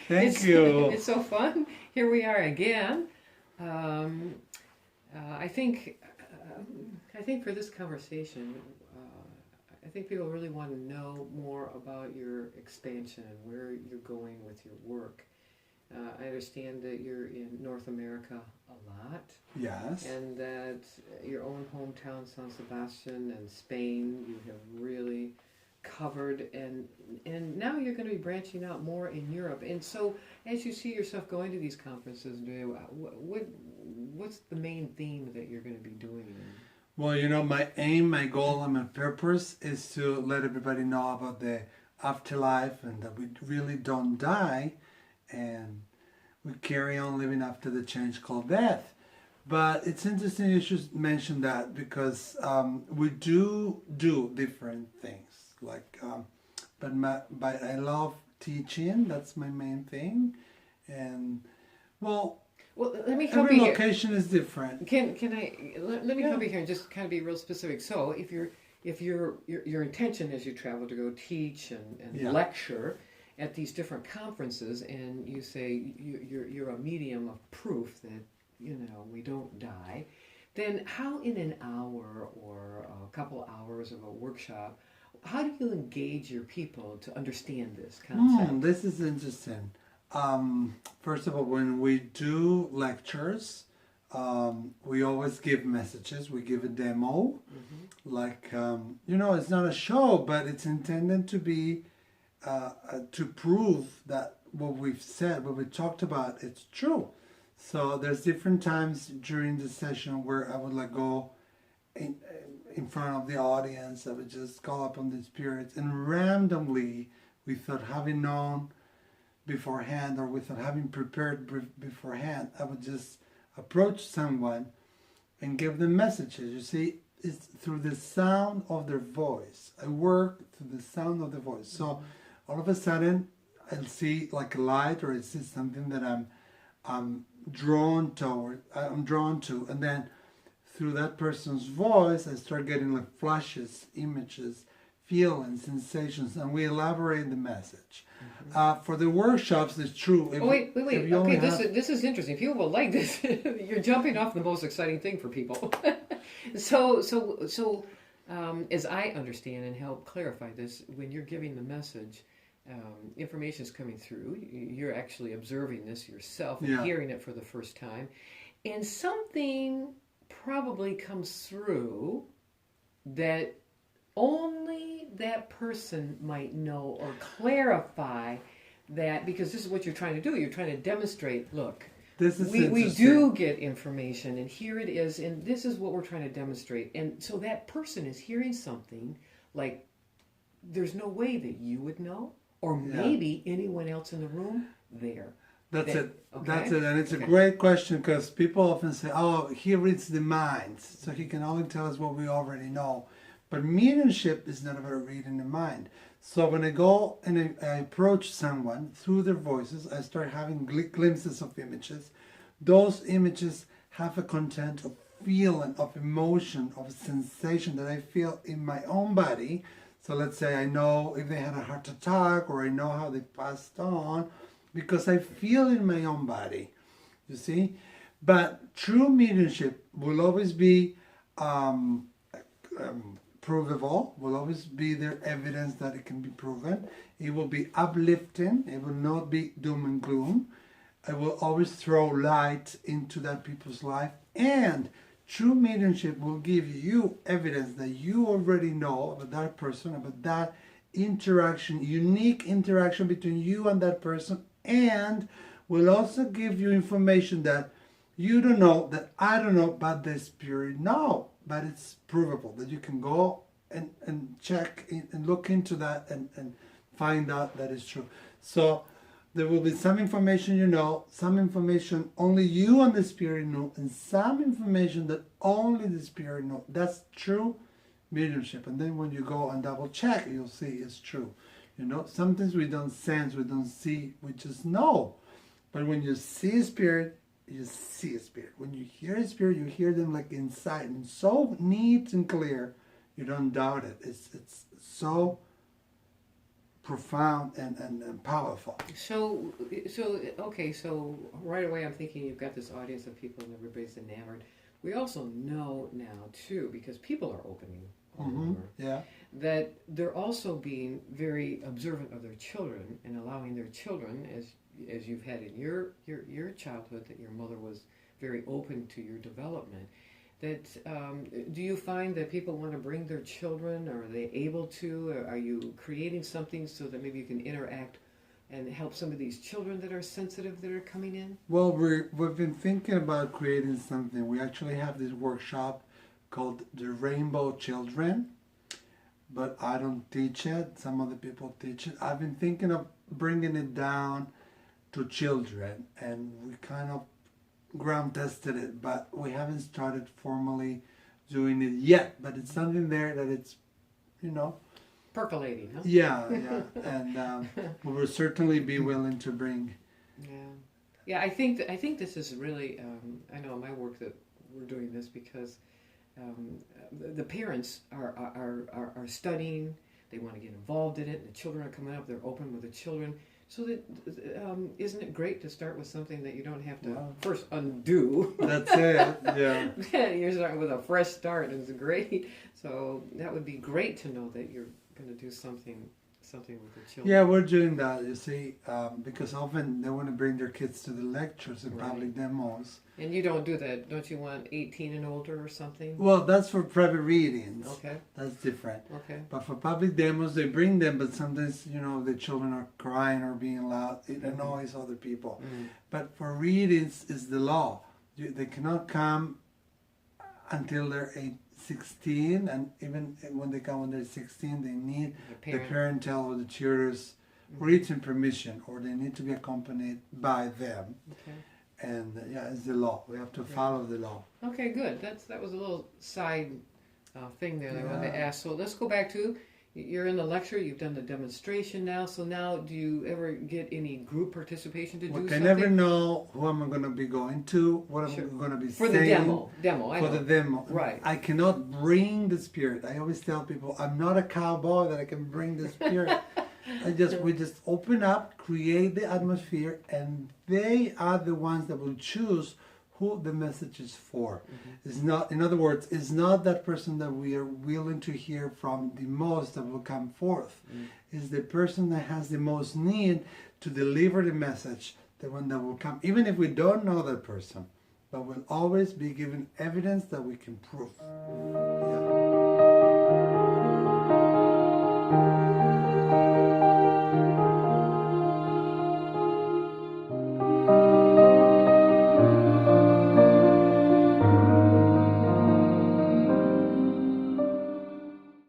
Thank you. It's so fun. Here we are again. Um, I think I think for this conversation, I think people really want to know more about your expansion and where you're going with your work. I understand that you're in North America a lot, Yes. and that your own hometown, San Sebastian, and Spain, you have really covered, and now you're going to be branching out more in Europe. And so, as you see yourself going to these conferences, what's the main theme that you're going to be doing? Well, you know, my aim, my goal, and my purpose is to let everybody know about the afterlife and that we really don't die and we carry on living after the change called death. But it's interesting you should mention that because we do different things. Like, but I love teaching. That's my main thing, and well, Well, let me help every you here. location is different. Can I let me Yeah. help you here and just kind of be real specific. So if your intention is you travel to go teach and Yeah. lecture at these different conferences, and you say you're a medium of proof that we don't die, then how in an hour or a couple hours of a workshop, how do you engage your people to understand this concept? This is interesting. First of all, when we do lectures, we always give messages. We give a demo. Like, it's not a show, but it's intended to be to prove that what we've said, what we talked about, it's true. So there's different times during the session where I would like go in, in front of the audience. I would just call upon the spirits and randomly, without having known beforehand or without having prepared beforehand, I would just approach someone and give them messages. You see, it's through the sound of their voice. I work through the sound of the voice. So all of a sudden, I'll see like a light, or I see something that I'm drawn toward. I'm drawn to, and then through that person's voice, I start getting like flashes, images, feelings, sensations, and we elaborate the message. For the workshops, it's true. Oh, wait. If you Okay, only this is interesting. People will like this. You're jumping off the most exciting thing for people. So, as I understand and help clarify this, when you're giving the message, information is coming through. You're actually observing this yourself and Yeah. hearing it for the first time, and something probably comes through that only that person might know or clarify that, because this is what you're trying to do. You're trying to demonstrate, look, this is we interesting. do get information, and here it is, and this is what we're trying to demonstrate. And so that person is hearing something like there's no way that you would know, or Yeah. maybe anyone else in the room there. That's That- it. okay? That's it. And it's a Okay. great question because people often say, oh, he reads the minds, so he can only tell us what we already know. But mediumship is not about reading the mind. So when I go and I approach someone through their voices, I start having glimpses of images. Those images have a content of feeling, of emotion, of sensation that I feel in my own body. So let's say I know if they had a heart attack, or I know how they passed on, because I feel in my own body, you see. But true mediumship will always be provable, will always be there evidence that it can be proven. It will be uplifting, it will not be doom and gloom. It will always throw light into that people's life. And true mediumship will give you evidence that you already know about that person, about that interaction, unique interaction between you and that person, and will also give you information that you don't know, that I don't know, but the spirit know. But it's provable that you can go and check and look into that and find out that is true. So there will be some information you know, some information only you and the spirit know, and some information that only the spirit know. That's true mediumship. And then when you go and double check, you'll see it's true. Sometimes we don't sense, we don't see, we just know. But when you see a spirit, you see a spirit. When you hear a spirit, you hear them like inside, and so neat and clear, you don't doubt it. It's so profound and powerful. So okay, so right away I'm thinking you've got this audience of people and everybody's enamored. We also know now too, because people are opening all over, Yeah. that they're also being very observant of their children and allowing their children, as you've had in your childhood, that your mother was very open to your development. That do you find that people want to bring their children? Or are they able to? Or are you creating something so that maybe you can interact and help some of these children that are sensitive that are coming in? Well, we've been thinking about creating something. We actually have this workshop called the Rainbow Children, but I don't teach it. Some other people teach it. I've been thinking of bringing it down to children, and we kind of ground tested it, but we haven't started formally doing it yet. But it's something there that it's, Percolating, huh? yeah, and we will certainly be willing to bring. Yeah. I think this is really. I know in my work that we're doing this because the parents are studying. They want to get involved in it, and the children are coming up. They're open with the children. So that isn't it great to start with something that you don't have to first undo? That's it. Yeah. You're starting with a fresh start, and it's great. So that would be great to know that you're going to do something with the children. Yeah, we're doing that, you see, because often they want to bring their kids to the lectures and public demos. And you don't do that. Don't you want 18 and older or something? Well, that's for private readings. Okay. That's different. Okay. But for public demos, they bring them, but sometimes, the children are crying or being loud. It annoys other people. Mm. But for readings, is the law. They cannot come until they're 16, and even when they come when they're 16, they need the parental or the tutor's written permission, or they need to be accompanied by them. Okay. And it's the law. We have to follow the law. Okay, good. That was a little side thing there that I wanted to ask. So let's go back to, you're in the lecture, you've done the demonstration now. So now, do you ever get any group participation to do something? I never know who I'm going to be going to, what I'm going to be for saying. The demo. I know. For the demo. Right. I cannot bring the spirit. I always tell people, I'm not a cowboy that I can bring the spirit. We just open up, create the atmosphere, and they are the ones that will choose who the message is for. Mm-hmm. It's not, in other words, it's not that person that we are willing to hear from the most that will come forth. It's the person that has the most need to deliver the message, the one that will come, even if we don't know that person, but will always be given evidence that we can prove.